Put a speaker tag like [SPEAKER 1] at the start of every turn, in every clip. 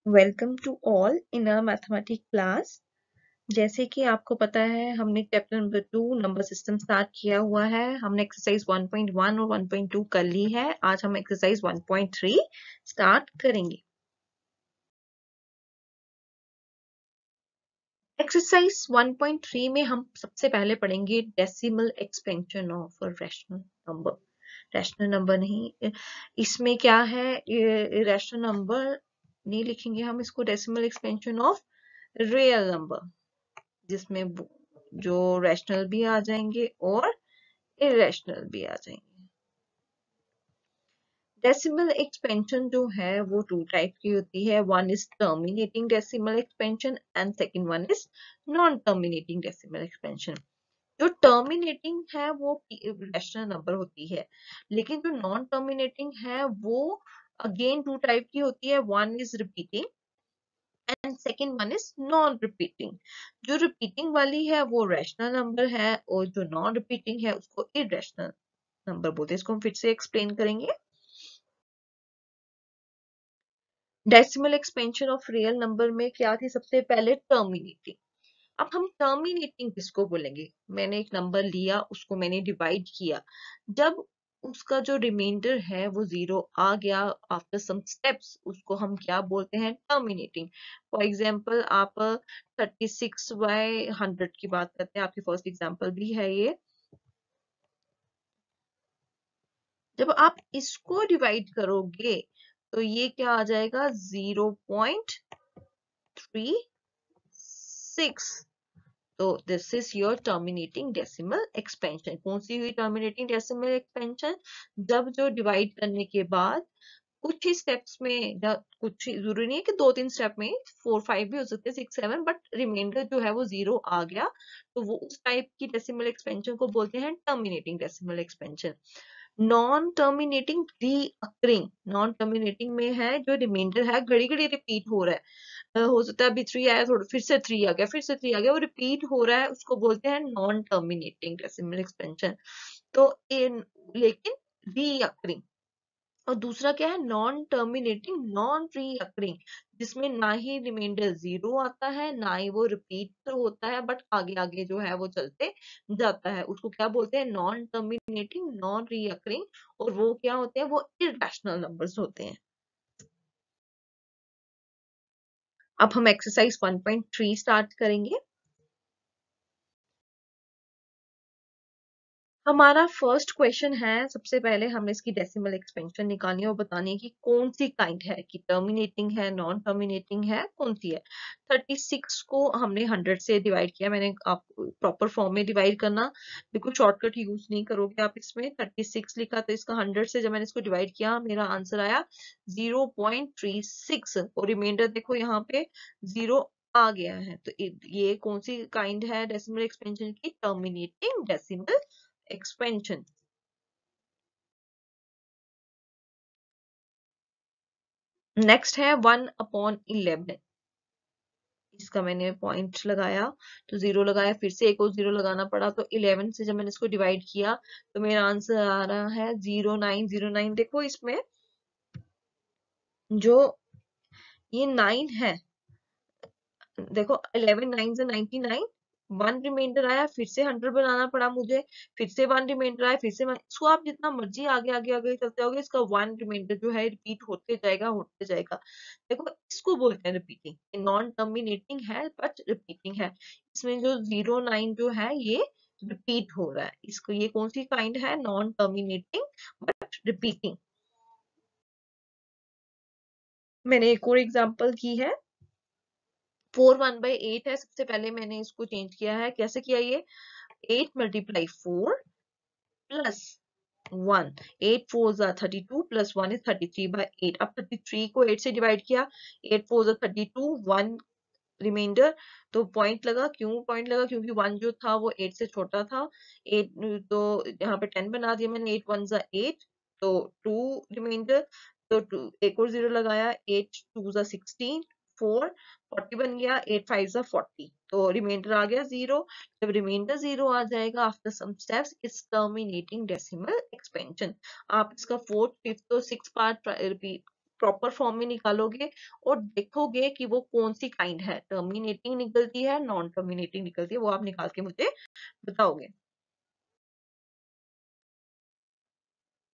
[SPEAKER 1] Welcome to all in a mathematics class. जैसे कि आपको पता है हमने chapter number 2 number system start किया हुआ है। हमने एक्सरसाइज 1.1 और 1.2 कर ली है। आज हम एक्सरसाइज 1.3 स्टार्ट करेंगे। एक्सरसाइज 1.3 में हम सबसे पहले पढ़ेंगे decimal expansion of a rational number. Rational number नहीं, इसमें क्या है, रैशनल नंबर नहीं लिखेंगे हम, इसको decimal expansion of real number, जिसमें जो रैशनल भी आ जाएंगे और इरेशनल भी आ जाएंगे। डेसिमल एक्सपेंशन जो है वो टू टाइप की होती है। One is terminating decimal expansion and second one is non terminating decimal expansion. जो टर्मिनेटिंग है वो रैशनल नंबर होती है, लेकिन जो नॉन टर्मिनेटिंग है वो अगेन टू टाइप की होती है। One is repeating and second one is non repeating. जो रिपीटिंग वाली है वो रैशनल नंबर है और जो नॉन रिपीटिंग है उसको इरेशनल नंबर बोलते हैं। इसको हम फिर से एक्सप्लेन करेंगे। Decimal expansion of real number में क्या थी, सबसे पहले टर्मिनेटिंग। अब हम टर्मिनेटिंग किसको बोलेंगे, मैंने एक नंबर लिया, उसको मैंने डिवाइड किया, जब उसका जो रिमाइंडर है वो 0 आ गया आफ्टर सम स्टेप्स, उसको हम क्या बोलते हैं, टर्मिनेटिंग। फॉर एग्जांपल आप 36/100 की बात करते हैं, आपकी फर्स्ट एग्जांपल भी है ये। जब आप इसको डिवाइड करोगे तो ये क्या आ जाएगा, 0.36। तो this is your terminating decimal expansion. कौन सी हुई टर्मिनेटिंग डेसिमल एक्सपेंशन, जब जो डिवाइड करने के बाद कुछ ही स्टेप्स में, कुछ जरूरी नहीं है कि 2-3 स्टेप में, 4-5 भी हो सकते हैं, 6-7, बट रिमाइंडर जो है वो 0 आ गया, तो वो उस टाइप की डेसिमल एक्सपेंशन को बोलते हैं terminating decimal expansion. Non terminating recurring, non terminating में है जो रिमाइंडर है घड़ी घड़ी रिपीट हो रहा है, हो सकता है अभी 3 आया, थोड़ा फिर से 3 आ गया, फिर से 3 आ गया, वो रिपीट हो रहा है, उसको बोलते हैं नॉन टर्मिनेटिंग डेसिमल एक्सपेंशन। तो इन लेकिन रीअकरिंग। और दूसरा क्या है, नॉन टर्मिनेटिंग नॉन रीअकरिंग, जिसमें ना ही रिमाइंडर 0 आता है ना ही वो रिपीट होता है, बट आगे आगे जो है वो चलते जाता है, उसको क्या बोलते हैं, नॉन टर्मिनेटिंग नॉन रीअकरिंग। और वो क्या होते हैं, वो इरेशनल नंबर्स होते हैं। अब हम एक्सरसाइज 1.3 स्टार्ट करेंगे। हमारा फर्स्ट क्वेश्चन है, सबसे पहले हमने इसकी डेसिमल एक्सपेंशन निकालनी है और बतानी है कि कौन सी काइंड है, कि टर्मिनेटिंग है, नॉन टर्मिनेटिंग है, कौन सी है। 36 को हमने 100 से डिवाइड किया, मैंने आपको प्रॉपर फॉर्म में डिवाइड करना, बिल्कुल शॉर्टकट यूज नहीं करोगे आप इसमें। 36 लिखा तो इसका 100 से जब मैंने इसको डिवाइड किया मेरा आंसर आया 0.36, और रिमाइंडर देखो यहाँ पे 0 आ गया है। तो ये कौन सी काइंड है डेसिमल एक्सपेंशन की, टर्मिनेटिंग डेसिमल एक्सपेंशन। नेक्स्ट है 1/11, इसका मैंने पॉइंट लगाया तो 0 लगाया, फिर से एक और 0 लगाना पड़ा, तो 11 से जब मैंने इसको डिवाइड किया तो मेरा आंसर आ रहा है 0909। देखो इसमें जो ये 9 है, देखो 11 9 से 99, वन रिमाइंडर आया, फिर से 100 बनाना पड़ा मुझे, फिर से वन रिमाइंडर आया, फिर से इसको आप जितना मर्जी आगे आगे आगे चलते होगे, इसका वन रिमाइंडर जो है रिपीट होते जाएगा होते जाएगा। देखो इसको बोलते हैं रिपीटिंग, नॉन टर्मिनेटिंग है बट रिपीटिंग है। इसमें जो 09 जो है ये रिपीट हो रहा है, इसको ये कौन सी काइंड है, नॉन टर्मिनेटिंग बट रिपीटिंग। मैंने एक और एग्जांपल की है, 4 1/8 है, सबसे पहले मैंने इसको चेंज किया है, कैसे किया ये, 8 × 4 प्लस 1, 8 4 32 प्लस 1 इज 33/8। अब 33 को 8 से डिवाइड किया, 8 4 32, 1 रिमाइंडर, तो पॉइंट लगा, क्यों पॉइंट लगा, क्योंकि 1 जो था वो 8 से छोटा था। 8 तो यहाँ पे 10 बना दिया मैंने, 8 1 8, तो 2 रिमाइंडर, तो 2 एक और 0 लगाया, 8 2 16, 4 40 बन गया, 8 5 40, तो रिमाइंडर आ गया 0। जब रिमाइंडर 0 आ जाएगा after some steps, it's terminating decimal expansion. आप इसका 4th 5th और 6th part repeat proper form में निकालोगे और देखोगे कि वो कौन सी काइंड है, टर्मिनेटिंग निकलती है, नॉन टर्मिनेटिंग निकलती है, वो आप निकाल के मुझे बताओगे।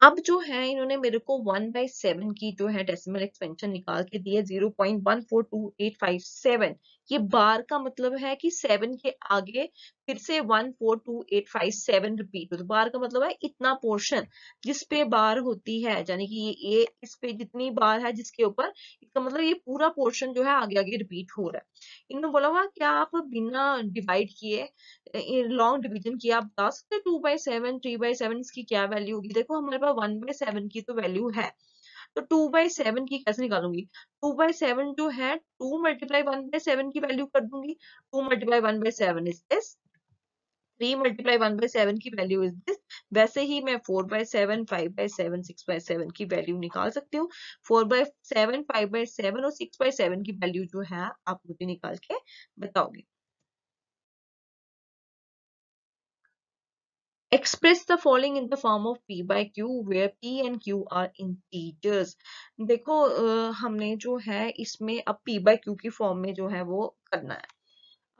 [SPEAKER 1] अब जो है इन्होंने मेरे को 1/7 की जो है डेसिमल एक्सपेंशन निकाल के दी है 0.142857। ये बार का मतलब है कि 7 के आगे फिर से 142857 रिपीट हो, तो बार का मतलब है इतना पोर्शन जिस पे बार होती है, यानी कि ये इस पे जितनी बार है जिसके ऊपर, इसका मतलब ये पूरा पोर्शन जो है आगे आगे रिपीट हो रहा है। इन्होंने बोला हुआ क्या आप बिना डिवाइड किए लॉन्ग डिवीजन किया, आप बता सकते हैं 2/7 3/7 इसकी क्या वैल्यू होगी। देखो हमारे पास 1/7 की तो वैल्यू है, तो 2/7 की कैसे निकालूंगी। 2/7 जो है 2 मल्टीप्लाई 1/7 की वैल्यू कर दूंगी। 2 मल्टीप्लाई 1/7 इज दिस, 3 मल्टीप्लाई 1/7 की वैल्यू इज दिस। वैसे ही मैं 4/7 5/7 6/7 की वैल्यू निकाल सकती हूँ। 4/7 5/7 और 6/7 की वैल्यू जो है आप मुझे निकाल के बताओगे। Express the following in the form of P by Q where P and Q are integers। देखो हमने जो है इसमें अब P by Q की फॉर्म में जो है वो करना है।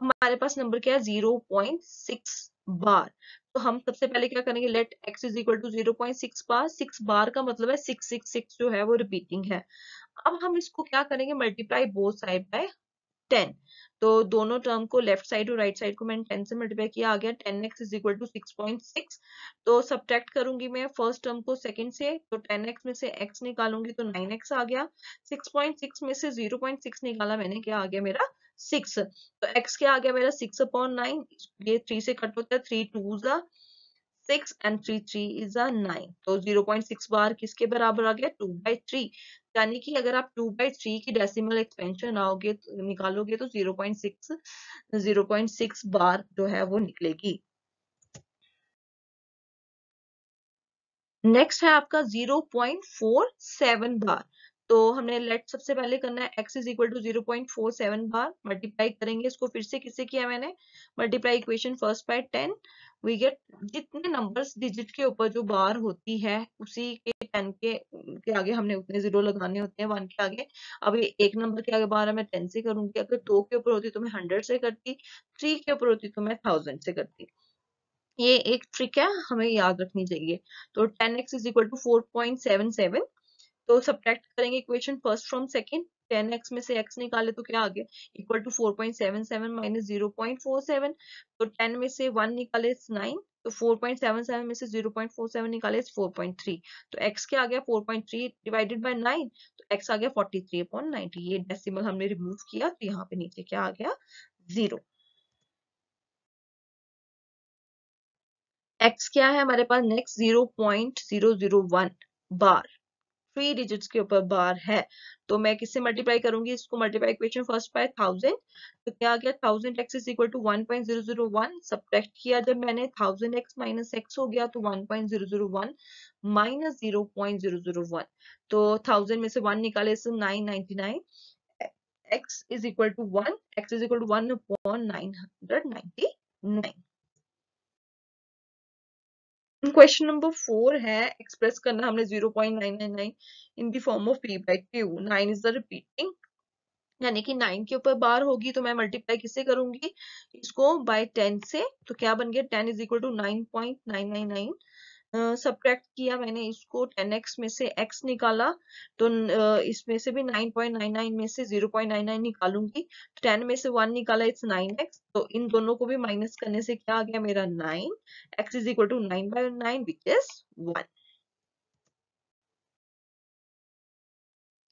[SPEAKER 1] हमारे पास नंबर क्या है 0.6 बार, तो हम सबसे पहले क्या करेंगे, let x is equal to 0.6 bar. 6 bar का मतलब है 666 जो है वो रिपीटिंग है। अब हम इसको क्या करेंगे, मल्टीप्लाई बोथ साइड बाय 10। तो दोनों टर्म को लेफ्ट साइड और राइट साइड को मैंने 10 से मल्टीप्लाई किया, आ गया 10x इज इक्वल टू 6.6। तो सब्ट्रैक्ट करूंगी मैं फर्स्ट टर्म को सेकंड से, तो 10x में से x निकालूंगी तो 9x आ गया। 6.6 में से 0.6 निकाला मैंने, क्या आ गया मेरा 6। तो x क्या आ गया मेरा 6/9, ये 3 से कट होता है, 3 2 6 and 3 3 is a 9। तो 0.6 बार किसके बराबर आ गया 2/3। यानी कि अगर आप 2/3 की डेसिमल एक्सपेंशन आओगे निकालोगे तो 0.6 बार जो है वो निकलेगी। नेक्स्ट है आपका 0.47 बार। तो हमने लेट सबसे पहले करना है x is equal to 0.47 bar, multiply करेंगे इसको फिर से किससे किया मैंने, multiply equation first by 10। We get जितने नंबर्स डिजिट के ऊपर जो बार होती है उसी के 10 के आगे हमने उतने जीरो लगाने होते हैं 1 के आगे। अब ये एक नंबर के आगे बार है मैं 10 से करूंगी, अगर 2 के ऊपर होती तो मैं 100 से करती, 3 के ऊपर होती तो मैं 1000 से करती। ये एक ट्रिक है हमें याद रखनी चाहिए। तो 10x इज इक्वल टू 4.77। तो सब्ट्रैक्ट करेंगे equation first from second, 10x में से x निकाले तो क्या आ गया इक्वल टू 4.77 माइनस 0.47। तो 10 में से 1 निकाले 9, तो 4.77 में से 0.47 निकाले 4.3। तो x क्या आ गया 4.3 डिवाइडेड बाय 9, तो x आ गया 43/90। ये डेसिमल हमने रिमूव किया तो यहाँ पे नीचे क्या आ गया 0। x क्या है हमारे पास नेक्स्ट 0.001 बार, 3 डिजिट्स के ऊपर बार है। तो मैं किससे मल्टीप्लाई करूंगी इसको, मल्टीप्लाई इक्वेशन फर्स्ट बाय 1000। तो क्या आ गया 1000x is equal to 1.001। Subtract किया जब मैंने 1000x माइनस x हो गया तो 1.001 माइनस 0.001। तो 1000 में से 1 निकाले तो 999। x is equal to 1, x is equal to 1/999। Question number 4 है, एक्सप्रेस करना हमने 0.999 in the form of p by q। 9 is the repeating, यानी कि 9 के ऊपर बार होगी तो मैं मल्टीप्लाई किससे करूंगी इसको बाय 10 से। तो क्या बन गया 10 इज इक्वल टू 9.999। सब्ट्रैक्ट किया मैंने इसको 10x में से x निकाला, तो इसमें से भी 9.99 में से 0.99 निकालूंगी, तो 10 में से 1 निकाला इट्स 9x। तो इन दोनों को भी माइनस करने से क्या आ गया मेरा 9। x is equal to 9/9 which is 1।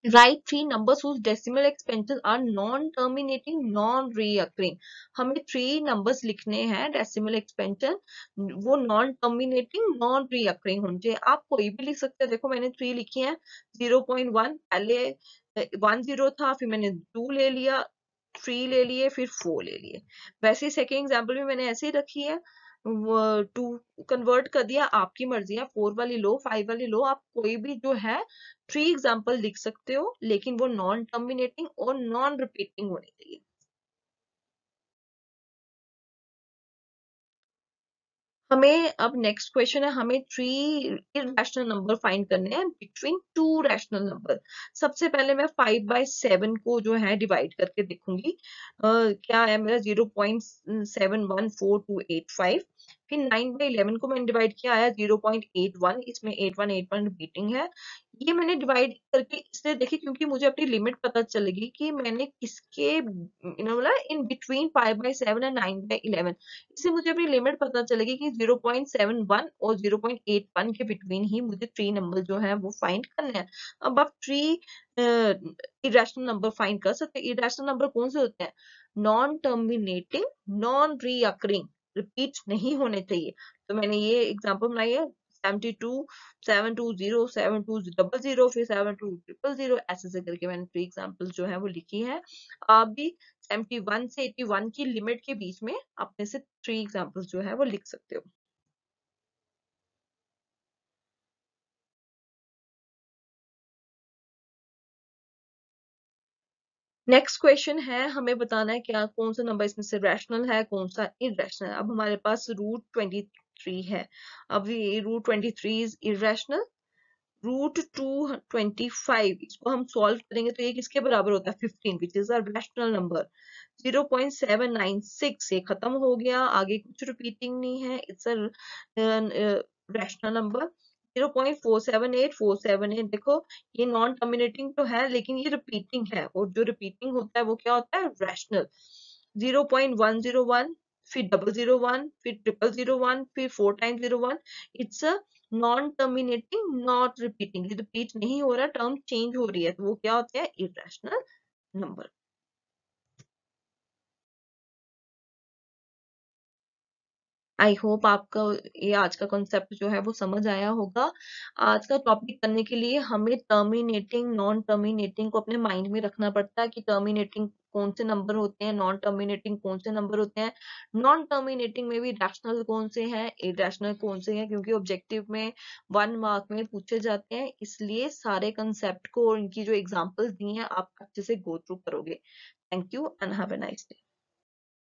[SPEAKER 1] Write three numbers whose decimal expansions are non-terminating, non-reoccurring। हमें 3 numbers लिखने हैं डेसिमल एक्सपेंशन, वो नॉन टर्मिनेटिंग नॉन रीअकरिंग होने चाहिए। आप कोई भी लिख सकते हैं, देखो मैंने 3 लिखी हैं। 0.1 पहले 1 0 था, फिर मैंने 2 ले लिया, 3 ले लिए, फिर 4 ले लिए। वैसे सेकेंड एग्जाम्पल भी मैंने ऐसे ही रखी है, 2 कन्वर्ट कर दिया, आपकी मर्जी है, 4 वाली लो 5 वाली लो, आप कोई भी जो है 3 एग्जाम्पल लिख सकते हो, लेकिन वो नॉन टर्मिनेटिंग और नॉन रिपीटिंग होनी चाहिए। हमें अब नेक्स्ट क्वेश्चन है, हमें 3 इरेशनल नंबर फाइंड करने हैं बिटवीन 2 रैशनल नंबर। सबसे पहले मैं 5/7 को जो है डिवाइड करके देखूंगी। क्या है मेरा 0.714285। फिर 9/11 को मैंने डिवाइड किया, आया 0.81, इसमें 81 रिपीटिंग है। ये मैंने डिवाइड करके इसलिए देखी क्योंकि मुझे अपनी लिमिट पता चलेगी कि मैंने किसके मतलब इन बिटवीन 5/7 एंड 9/11, इससे मुझे अपनी लिमिट पता चलेगी कि 0.71 और 0.81 के बिटवीन ही मुझे 3 नंबर जो है वो फाइंड करने हैं। अब आप 3 इरेशनल नंबर फाइंड कर सकते हैं। इरेशनल नंबर कौन से होते हैं? Non terminating, non recurring, repeat नहीं होने चाहिए। तो मैंने ये एग्जांपल बनाई है, 72, 720, 7200, फिर 72000, ऐसे ऐसे करके मैंने 3 एग्जांपल जो है वो लिखी है। आप भी 71 से 81 की लिमिट के बीच में अपने से 3 एग्जांपल्स जो है वो लिख सकते हो। नेक्स्ट क्वेश्चन है, हमें बताना है क्या कौन सा नंबर इसमें से रैशनल है, कौन सा इरेशनल है। अब हमारे पास √23 है। अब ये √23 इज इरेशनल। √225 इसको हम सॉल्व करेंगे तो ये किसके बराबर होता है? 15, which is a rational number. 0.796 ये खत्म हो गया, आगे कुछ रिपीटिंग नहीं है, इट्स अ रैशनल नंबर। 0.478 देखो, ये नॉन टर्मिनेटिंग तो है लेकिन ये रिपीटिंग है, और जो रिपीटिंग होता है वो क्या होता है? रैशनल। 0.101, फिर 001, फिर 0001, फिर 4 times 01, it's a non terminating, not repeating, repeat नहीं हो रहा, टर्म चेंज हो रही है, तो वो क्या होता है? Irrational number. आई होप आपका ये आज का कॉन्सेप्ट जो है वो समझ आया होगा। आज का टॉपिक करने के लिए हमें टर्मिनेटिंग, नॉन टर्मिनेटिंग को अपने माइंड में रखना पड़ता है कि टर्मिनेटिंग कौन से नंबर होते हैं, नॉन टर्मिनेटिंग कौन से नंबर होते हैं, नॉन टर्मिनेटिंग में भी रैशनल कौन से हैं, इरेशनल कौन से हैं, क्योंकि ऑब्जेक्टिव में 1 मार्क में पूछे जाते हैं, इसलिए सारे कंसेप्ट को और इनकी जो एग्जांपल्स दी हैं आप अच्छे से गो थ्रू करोगे। Thank you and have a nice day.